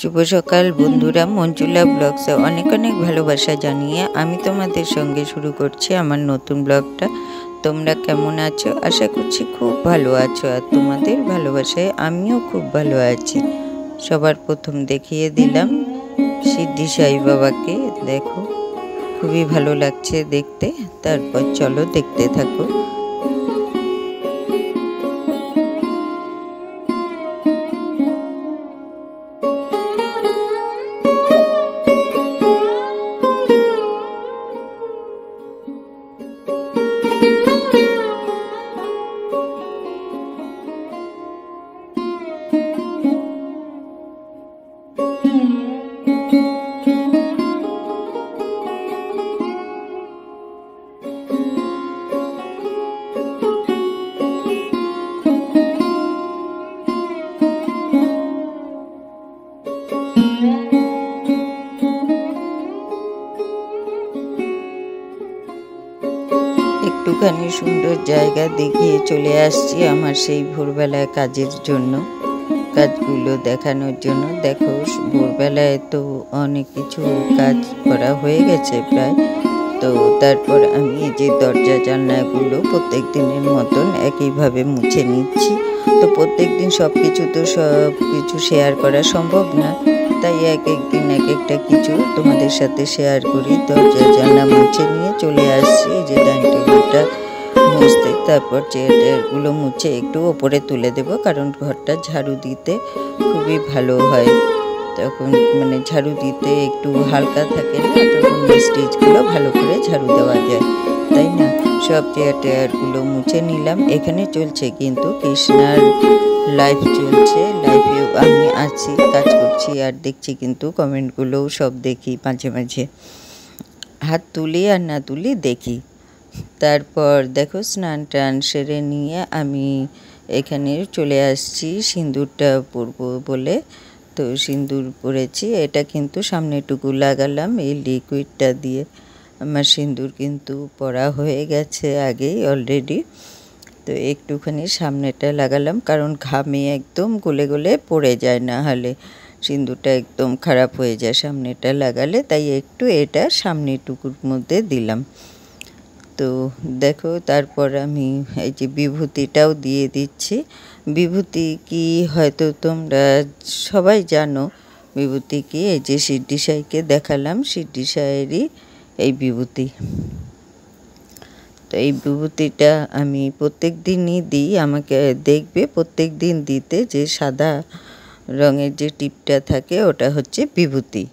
শুভ সকাল বন্ধুরা, মঞ্জুলা ব্লগসে অনেক অনেক ভালোবাসা জানিয়ে আমি তোমাদের সঙ্গে শুরু করছি আমার নতুন ব্লগটা। তোমরা কেমন আছো? আশা করছি খুব ভালো আছো, আর তোমাদের ভালোবাসায় আমিও খুব ভালো আছি। সবার প্রথম দেখিয়ে দিলাম সিদ্ধি সাই বাবাকে, দেখো খুবই ভালো লাগছে দেখতে। তারপর চলো দেখতে থাকো। একটুখানি সুন্দর জায়গা দেখিয়ে চলে আসছি আমার সেই ভোরবেলায় কাজের জন্য, কাজগুলো দেখানোর জন্য। দেখো ভোরবেলায় তো অনেক কিছু কাজ করা হয়ে গেছে প্রায়। তো তারপর আমি এই যে দরজা জানলাগুলো প্রত্যেক দিনের মতন একইভাবে মুছে নিচ্ছি। তো প্রত্যেক দিন সব কিছু শেয়ার করা সম্ভব না, তাই এক একদিন এক একটা কিছু তোমাদের সাথে শেয়ার করি। দরজা জানলা মুছে নিয়ে চলে আসছি এই যে ডাইনিং টেবিলটা মুছতে। তারপর চেয়ারগুলো মুছে একটু ওপরে তুলে দেব, কারণ ঘরটা ঝাড়ু দিতে খুবই ভালো হয়। তখন মানে ঝাড়ু দিতে একটু হালকা থাকে না, তখন স্টেজগুলো ভালো করে ঝাড়ু দেওয়া যায়, তাই না? সব চেয়ারগুলো মুছে নিলাম। এখানে চলছে কিন্তু কৃষ্ণার লাইভ চলছে, লাইভেও আমি আছি, কাজ করছি আর দেখছি কিন্তু কমেন্টগুলোও সব দেখি, মাঝে মাঝে হাত তুলি আর না তুলি দেখি। তারপর দেখো স্নান টান সেরে নিয়ে আমি এখানে চলে আসছি সিঁদুরটা পরবো বলে। তো সিঁদুর পরেছি, এটা কিন্তু সামনেটুকু লাগালাম এই লিকুইডটা দিয়ে। আমার সিঁদুর কিন্তু পরা হয়ে গেছে আগেই অলরেডি। তো একটুখানি সামনেটা লাগালাম, কারণ ঘামে একদম গলে গলে পড়ে যায়, না হলে সিঁদুরটা একদম খারাপ হয়ে যায় সামনেটা লাগালে। তাই একটু এটা সামনেটুকুর মধ্যে দিলাম। তো দেখো তারপর আমি এই যে বিভূতিটাও দিয়ে দিচ্ছি। বিভূতি কি হয়তো তোমরা সবাই জানো বিভূতি কি। এই যে সিদ্ধি সাইকে দেখালাম, সিদ্ধি সাইয়েরই এই বিভূতি। তো এই বিভূতিটা আমি প্রত্যেক দিনই দিই, আমাকে দেখবে প্রত্যেক দিন দিতে। যে সাদা রঙের যে টিপটা থাকে ওটা হচ্ছে বিভূতি।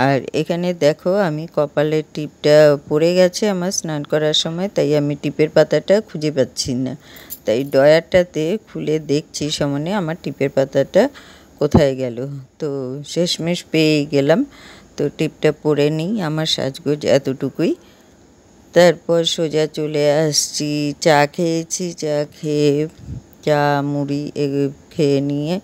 আর এখানে দেখো আমি কপালের টিপটা পড়ে গেছে আমার স্নান করার সময়, তাই আমি টিপের পাতাটা খুঁজে পাচ্ছি না। তাই ডয়ারটাতে খুলে দেখছি সমানে আমার টিপের পাতাটা কোথায় গেল। তো শেষমেশ পেয়ে গেলাম। তো টিপটা পরে নিই, আমার সাজগোজ এতটুকুই। তারপর সোজা চলে আসছি, চা খেয়েছি, চা মুড়ি খেয়ে নিয়ে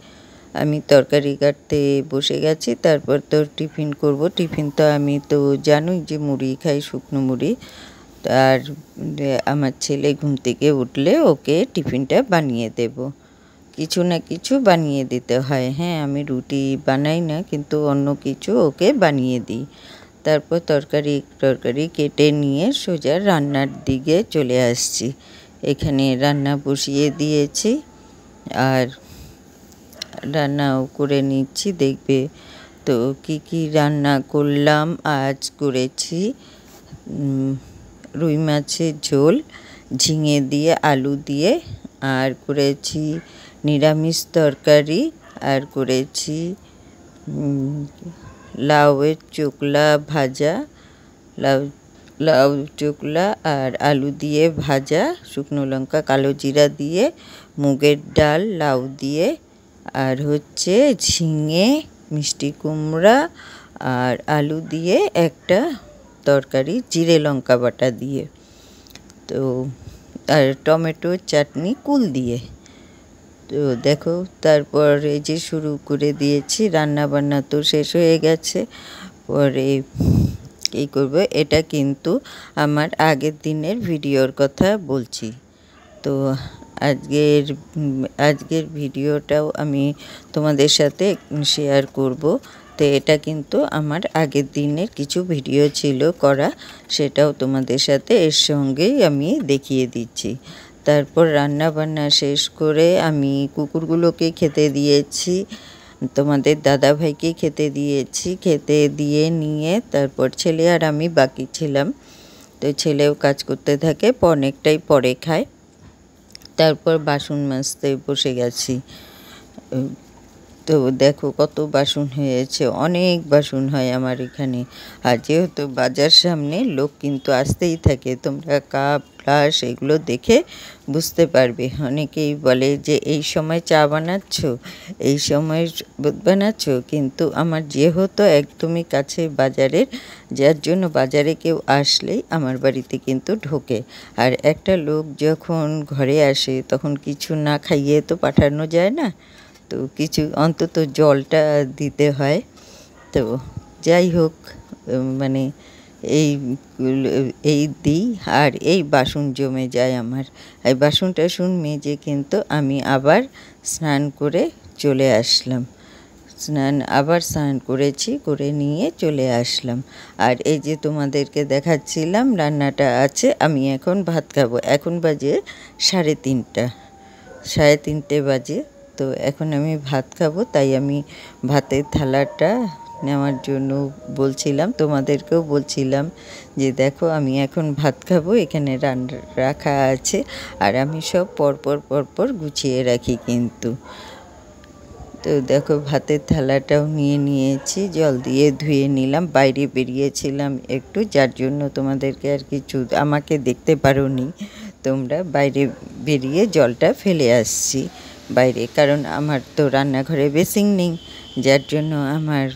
আমি তরকারি কাটতে বসে গেছি। তারপর তো টিফিন করব। টিফিন তো আমি তো জানোই যে মুড়ি খাই, শুকনো মুড়ি। আর আমার ছেলে ঘুম থেকে উঠলে ওকে টিফিনটা বানিয়ে দেব, কিছু না কিছু বানিয়ে দিতে হয়। হ্যাঁ, আমি রুটি বানাই না, কিন্তু অন্য কিছু ওকে বানিয়ে দিই। তারপর তরকারি কেটে নিয়ে সোজা রান্নার দিকে চলে আসছি। এখানে রান্না বসিয়ে দিয়েছি আর রান্নাও করে নিচ্ছি, দেখবে। তো কি রান্না করলাম আজ, করেছি রুই মাছের ঝোল ঝিঙে দিয়ে আলু দিয়ে, আর করেছি নিরামিষ তরকারি, আর করেছি লাউয়ের চোকলা ভাজা, লাউ চোকলা আর আলু দিয়ে ভাজা, শুকনো লঙ্কা কালো জিরা দিয়ে, মুগের ডাল লাউ দিয়ে, আর হচ্ছে ঝিঙে মিষ্টি কুমড়া আর আলু দিয়ে একটা তরকারি জিরে লঙ্কা বাটা দিয়ে, তো আর টমেটো চাটনি কুল দিয়ে। তো দেখো তারপর এই যে শুরু করে দিয়েছি, রান্না বান্না তো শেষ হয়ে গেছে। পরে কী করবো, এটা কিন্তু আমার আগের দিনের ভিডিওর কথা বলছি। তো আজকের ভিডিওটাও আমি তোমাদের সাথে শেয়ার করব। তো এটা কিন্তু আমার আগের দিনের কিছু ভিডিও ছিল করা, সেটাও তোমাদের সাথে এর সঙ্গেই আমি দেখিয়ে দিচ্ছি। তারপর রান্না বান্না শেষ করে আমি কুকুরগুলোকে খেতে দিয়েছি, তোমাদের দাদা ভাইকে খেতে দিয়েছি। খেতে দিয়ে নিয়ে তারপর ছেলে আর আমি বাকি ছিলাম। তো ছেলেও কাজ করতে থাকে, অনেকটাই পরে খায়। তারপর বাসন মাজতে বসে গেছি। তো দেখো কত বাসন হয়েছে, অনেক বাসন হয় আমার এখানে। আর যেহেতু বাজার সামনে, লোক কিন্তু আসতেই থাকে। তোমরা কাপ গ্লাস এগুলো দেখে বুঝতে পারবে। অনেকেই বলে যে এই সময় চা বানাচ্ছ, এই সময় বানাচ্ছ, কিন্তু আমার যেহেতু একদমই কাছে বাজারের, যার জন্য বাজারে কেউ আসলেই আমার বাড়িতে কিন্তু ঢোকে। আর একটা লোক যখন ঘরে আসে তখন কিছু না খাইয়ে তো পাঠানো যায় না, তো কিছু অন্তত জলটা দিতে হয়। তো যাই হোক, মানে এই দিই। আর এই বাসন জমে যায় আমার। এই বাসন টাসন মেজে কিন্তু আমি আবার স্নান করে চলে আসলাম। স্নান করেছি, করে নিয়ে চলে আসলাম। আর এই যে তোমাদেরকে দেখাচ্ছিলাম রান্নাটা আছে, আমি এখন ভাত খাবো। এখন বাজে 3:30 বাজে। তো এখন আমি ভাত খাবো, তাই আমি ভাতের থালাটা নেওয়ার জন্য বলছিলাম, তোমাদেরকেও বলছিলাম যে দেখো আমি এখন ভাত খাবো, এখানে রাখা আছে। আর আমি সব পরপর গুছিয়ে রাখি কিন্তু। তো দেখো ভাতের থালাটাও নিয়ে নিয়েছি, জল দিয়ে ধুয়ে নিলাম। বাইরে বেরিয়েছিলাম একটু, যার জন্য তোমাদেরকে আর কিছু আমাকে দেখতে পারোনি তোমরা। বাইরে বেরিয়ে জলটা ফেলে আসছি বাইরে, কারণ আমার তো রান্নাঘরে বেসিন নেই, যার জন্য আমার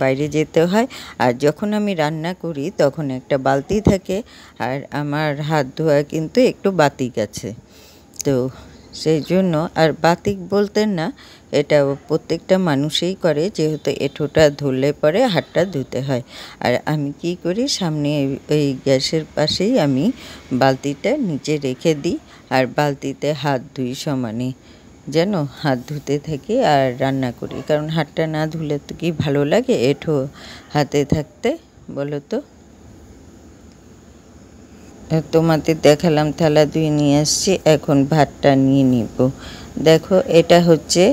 বাইরে যেতে হয়। আর যখন আমি রান্না করি তখন একটা বালতি থাকে, আর আমার হাত ধোয়া কিন্তু একটু বাতিক আছে। তো সেই জন্য, আর বাতিক বলতে না, এটা প্রত্যেকটা মানুষই করে, যেহেতু এঁঠোটা ধরলে পরে হাতটা ধুতে হয়। আর আমি কি করি, সামনে এই গ্যাসের পাশেই আমি বালতিটা নিচে রেখে দিই, আর বালতিতে হাত ধুই সমানে, যেন হাত ধুতে থাকি আর রান্না করি। কারণ হাতটা না ধুলে তো কি ভালো লাগে এঁঠো হাতে থাকতে, বলো তো। তোমাদের দেখালাম থালা ধুয়ে নিয়ে আসছি, এখন ভাতটা নিয়ে নিব। দেখো এটা হচ্ছে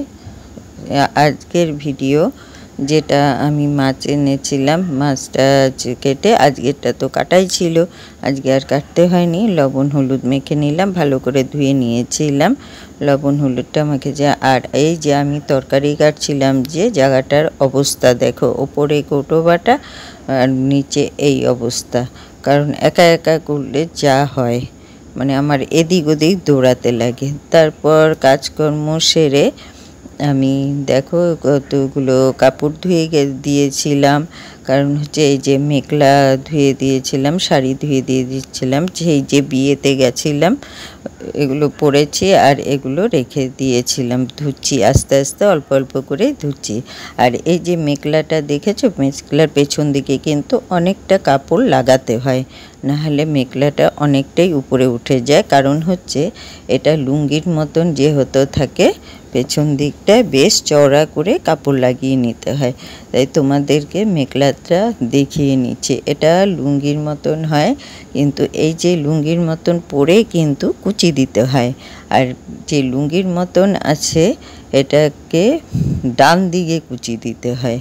আজকের ভিডিও, যেটা আমি মাছ এনেছিলাম। মাছটা কেটে, আজকেরটা তো কাটাই ছিল, আজকে আর কাটতে হয়নি। লবণ হলুদ মেখে নিলাম, ভালো করে ধুয়ে নিয়েছিলাম। লবণ হলুদটা মেখে আর এই যে আমি তরকারি কাটছিলাম, যে জায়গাটার অবস্থা দেখো, ওপরে কৌটো বাটা আর নিচে এই অবস্থা। কারণ একা একা করলে যা হয়, মানে আমার এদিক ওদিক দৌড়াতে লাগে। তারপর কাজকর্ম সেরে আমি দেখো কতগুলো কাপড় ধুয়ে দিয়েছিলাম, কারণ হচ্ছে এই যে মেঘলা ধুয়ে দিয়েছিলাম, শাড়ি ধুয়ে দিয়ে দিচ্ছিলাম, সেই যে বিয়েতে গেছিলাম এগুলো পরেছি, আর এগুলো রেখে দিয়েছিলাম। ধুচ্ছি আস্তে আস্তে, অল্প অল্প করে ধুচ্ছি। আর এই যে মেঘলাটা দেখেছো, মেঘলার পেছন দিকে কিন্তু অনেকটা কাপড় লাগাতে হয়, নাহলে মেঘলাটা অনেকটাই উপরে উঠে যায়। কারণ হচ্ছে এটা লুঙ্গির মতন যেহেতু থাকে, পেছন দিকটা বেশ চওড়া করে কাপড় লাগিয়ে নিতে হয়। তাই তোমাদেরকে মেঘলাটা দেখিয়ে নিচ্ছে। এটা লুঙ্গির মতন হয়, কিন্তু এই যে লুঙ্গির মতন পরে কিন্তু কুচি দিতে হয়। আর যে লুঙ্গির মতন আছে এটাকে ডান দিকে কুচি দিতে হয়,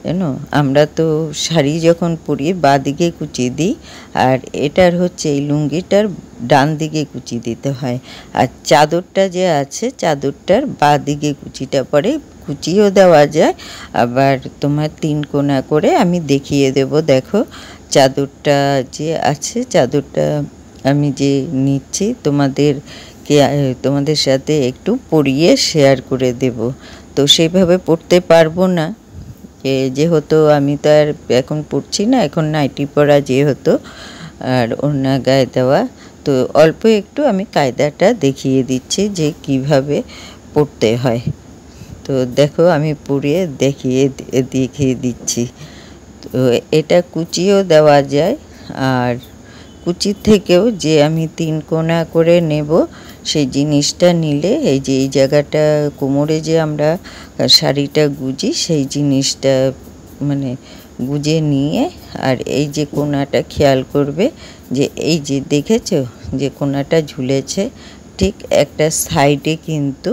জানো। আমরা তো শাড়ি যখন পরি বাঁ দিকে কুচি দিই, আর এটার হচ্ছে এই লুঙ্গিটার ডান দিকে কুচি দিতে হয়। আর চাদরটা যে আছে, চাদরটার বাঁ দিকে কুচিটা পড়ে, কুচিও দেওয়া যায়। আবার তোমার 3 কোনা করে আমি দেখিয়ে দেব। দেখো চাদরটা যে আছে, চাদরটা আমি যে নিচ্ছি তোমাদের সাথে একটু পরিয়ে শেয়ার করে দেব। তো সেইভাবে পরতে পারবো না, যেহেতু আমি তো আর এখন পড়ছি না, এখন নাইটি পরা যেহেতু, আর ওড়না গায়ে দেওয়া। তো অল্প একটু আমি কায়দাটা দেখিয়ে দিচ্ছি যে কিভাবে পড়তে হয়। তো দেখো আমি পরিয়ে দেখিয়ে দিচ্ছি। তো এটা কুচিও দেওয়া যায়, আর কুচির থেকেও যে আমি 3 কোনা করে নেব সেই জিনিসটা নিলে এই যে এই জায়গাটা কোমরে যে আমরা শাড়িটা গুজি সেই জিনিসটা মানে গুজে নিয়ে, আর এই যে কোনাটা খেয়াল করবে যে এই যে দেখেছো যে কোনাটা ঝুলেছে, ঠিক একটা সাইডে কিন্তু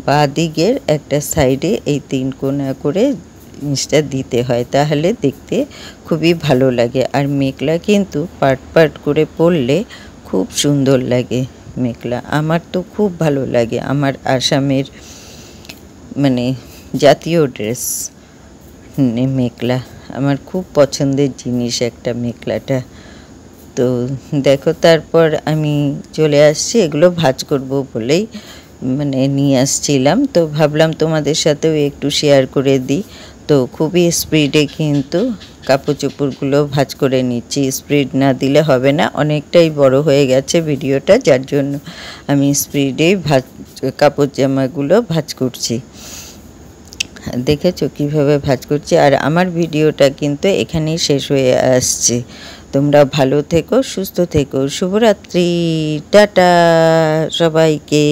বাঁ দিকের একটা সাইডে এই 3 কোনা করে জিনিসটা দিতে হয়, তাহলে দেখতে খুবই ভালো লাগে। আর মেখলা কিন্তু পার্ট পার্ট করে পরলে খুব সুন্দর লাগে মেখলা। আমার তো খুব ভালো লাগে, আমার আসামের মানে জাতীয় ড্রেস মেখলা, আমার খুব পছন্দের জিনিস একটা মেখলাটা। তো দেখো তারপর আমি চলে আসছি, এগুলো ভাঁজ করব বলেই মানে নিয়ে আসছিলাম, তো ভাবলাম তোমাদের সাথেও একটু শেয়ার করে দিই। তো খুবই স্পিডে কিন্তু কাপড় চোপড়গুলো ভাঁজ করে নিচ্ছি, স্পিড না দিলে হবে না, অনেকটাই বড় হয়ে গেছে ভিডিওটা, যার জন্য আমি স্পিডেই কাপড় জামাগুলো ভাঁজ করছি। দেখেছো কীভাবে ভাঁজ করছি। আর আমার ভিডিওটা কিন্তু এখানেই শেষ হয়ে আসছে। তোমরা ভালো থেকো, সুস্থ থেকো, শুভরাত্রি, টাটা সবাইকে।